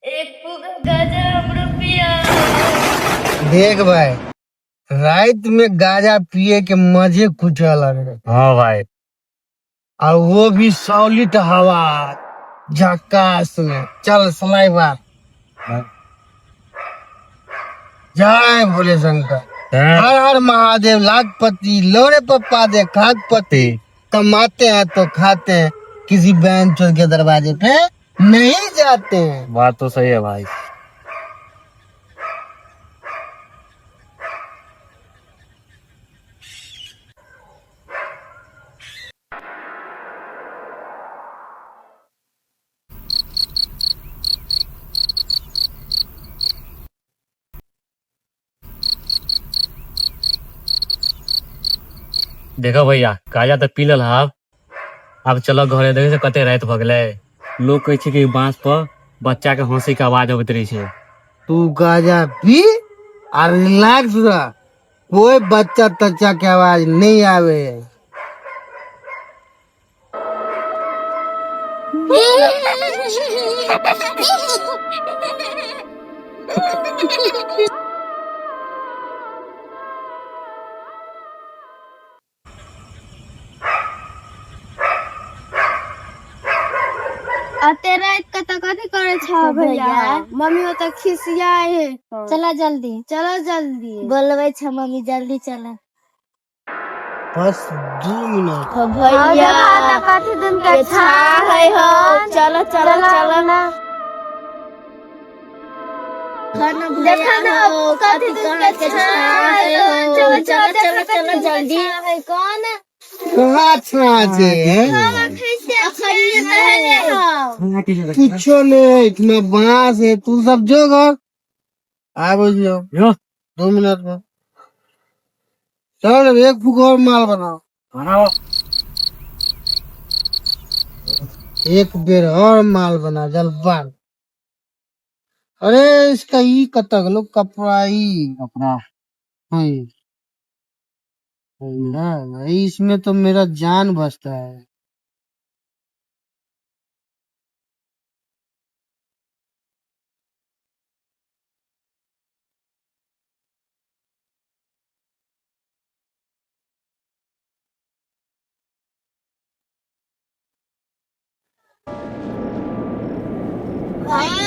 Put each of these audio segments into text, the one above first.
एक फूका गाजा हमरो पिया। देख भाई, रात में गाजा पिए के मजे कुछ अलग है। हाँ भाई, और वो भी सॉलिड हवा झकास में। चल समय बात। जय भोले शंकर, हर हर महादेव, लाखपति, लोरे पप्पा दे खाकपति। कमाते हैं तो खाते हैं, किसी बैंड चोर के दरवाजे पे नहीं जाते हैं। बात तो सही है भाई। देखो भैया, गाजा तो पी लेल हब। अब चलो घरे, देखे से कते रात भ गेलै। लोग कहै छै कि बांस पर बच्चा के हंसी के आवाज अबैत रहे छै। तू गाजा पी और रिलैक्स रह, कोई बच्चा तच्चा के आवाज नहीं आवे। तेरा कता कथी करे छ भैया? मम्मी तो खिसियाए है। चला जल्दी, चलो जल्दी। बोलवे छ मम्मी जल्दी चला। बस 2 मिनट। भैया कथी दिन का छा है हो? चलो चलो चलो ना। खाना देखा ना कथी दिन का छा है हो? चलो चलो चलो चलो जल्दी। है कौन? कहाँ छाछे किच्छो नहीं, इतना बांस है। तू सब जो घर आ बुझियो 2 मिनट में। चल एक फूक और माल बनाओ। बनाओ। एक बेर और माल बना जलपान। अरे इसका ई कतक लो कपड़ा अपना भाई, इसमें तो मेरा जान बचता है।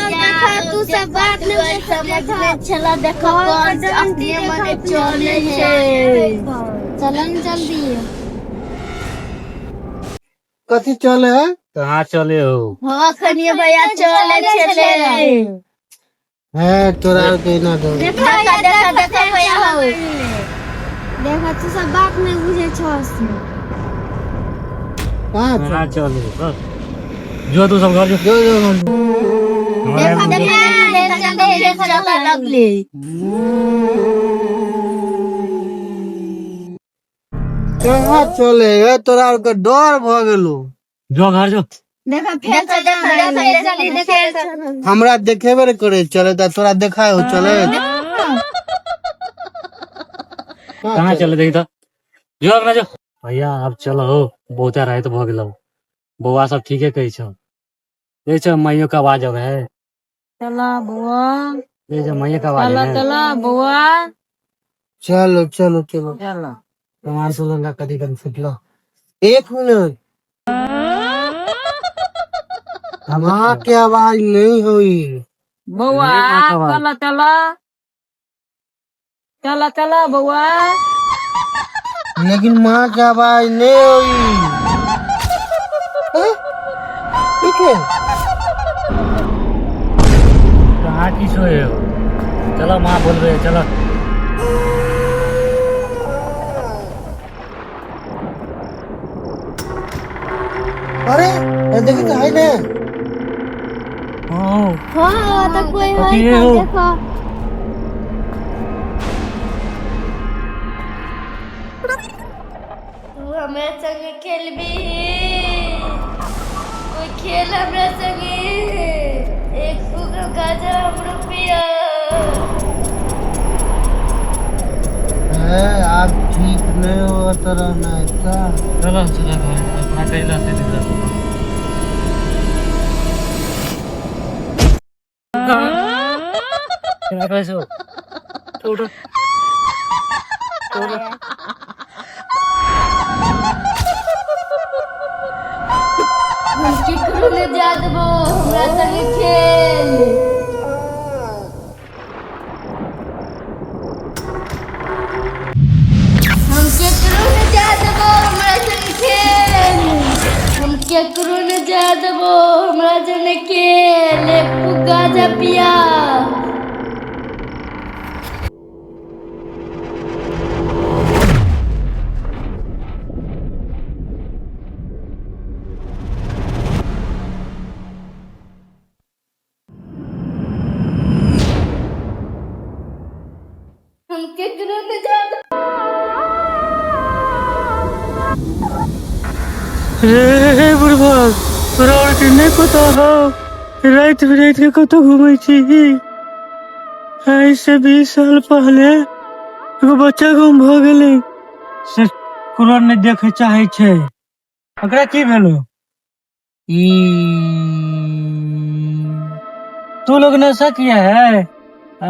देखा तू सब बात नहीं समझ में चला। देखो कौन अपने मने चले है। चलन जल्दी। कथी चले है? कहाँ चले हो? हाँ खनिया भैया चले है तोरा के ना दो। देखा देखा देखा भैया हो। देखा तू सब बात नहीं बुझे छस। कहाँ चले हो? जो तू सब घर जो देखा देखा चला लगले। कहाँ चले है? तोरा के डर भ गेलो। जो घर जो देखा फेर जल्दी देखा। हमरा देखेबे करे चले त तोरा देखा हो चले। कहाँ चले देखी तो जो अपना जो। भैया अब चलो हो, बहुत रात भ गेलो। बउआ सब ठीके कहै छौ। देख छो मैयो का आवाज अब है। चला बुआ, देख छो मैयो का आवाज है। चला बुआ। चलो चलो चलो चला तुम्हारे सुनूंगा कभी कभी फुटलो। 1 मिनट, माँ की आवाज नहीं हुई। बुआ चला चला चला चला बुआ। लेकिन माँ की आवाज नहीं हुई। ठीक है, कहाँ की सोए हो? चलो माँ बोल रहे चलो। अरे देखी तो है ना। हाँ तो कोई है कथी है हो? देखो। तू हमारे संगे खेलबी? कोई खेल हमारे संगे? एक फूका गाजा हमरो पिया। आप ठीक नहीं हो तो रहना है क्या? चलो चलो घर अपना कैला से हम केकरो ने जा देबो हमरा संगे खेल हम केकरो ने जा देबो हमरा संगे खेल हम केकरो ने जा देबो हमरा संगे खेल एक पुग्गा जा पिया हम केकरो ने जा देबो रे बुढ़बा तोरा के नहीं पता हो रात बिरात के कतो घूमै छी ऐसे 20 साल पहले एगो बच्चा गुम भ गेलै से कुरान ने देखे चाहे छै ओकरा की भेलो ई तू लोग नशा किया है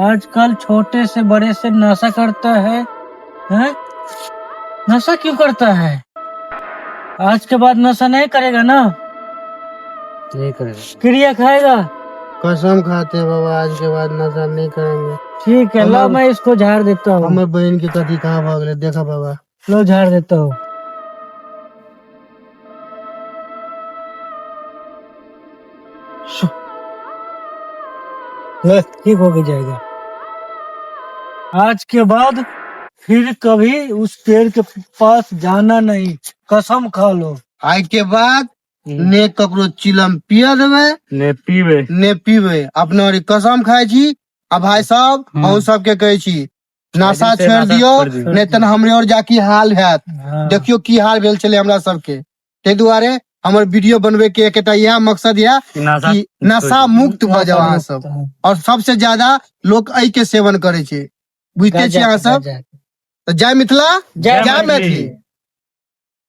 आजकल छोटे से बड़े से नशा करता है हैं? नशा क्यों करता है आज के बाद नशा नहीं करेगा ना नहीं करेगा क्रिया खाएगा कसम खाते हैं बाबा आज के बाद नशा नहीं करेंगे। ठीक है लो मैं इसको झाड़ देता हूँ हमारे बहन की कथी कहाँ भाग गए देखा बाबा लो झाड़ देता हूँ ठीक हो जाएगा आज के बाद फिर कभी उस पेड़ के पास जाना नहीं कसम खा लो आज के बाद ने ककरो चिलम पिया देवे ने पीवे अपना और कसम खाए छी आ भाई साहब अहूँ सबके कहे छी नशा छोड़ दियो नहीं तो हमरे और जाकी हाल हैत देखियो की हाल भेल चले हमरा सबके ते दुआरे हमर वीडियो बनवे के एकटा यह मकसद है कि नशा मुक्त भ जाओ अहाँ सब और सबसे ज्यादा लोग एहि के सेवन करे छे बुझते छी अहाँ सब। तो जय मिथिला जय मैथिली।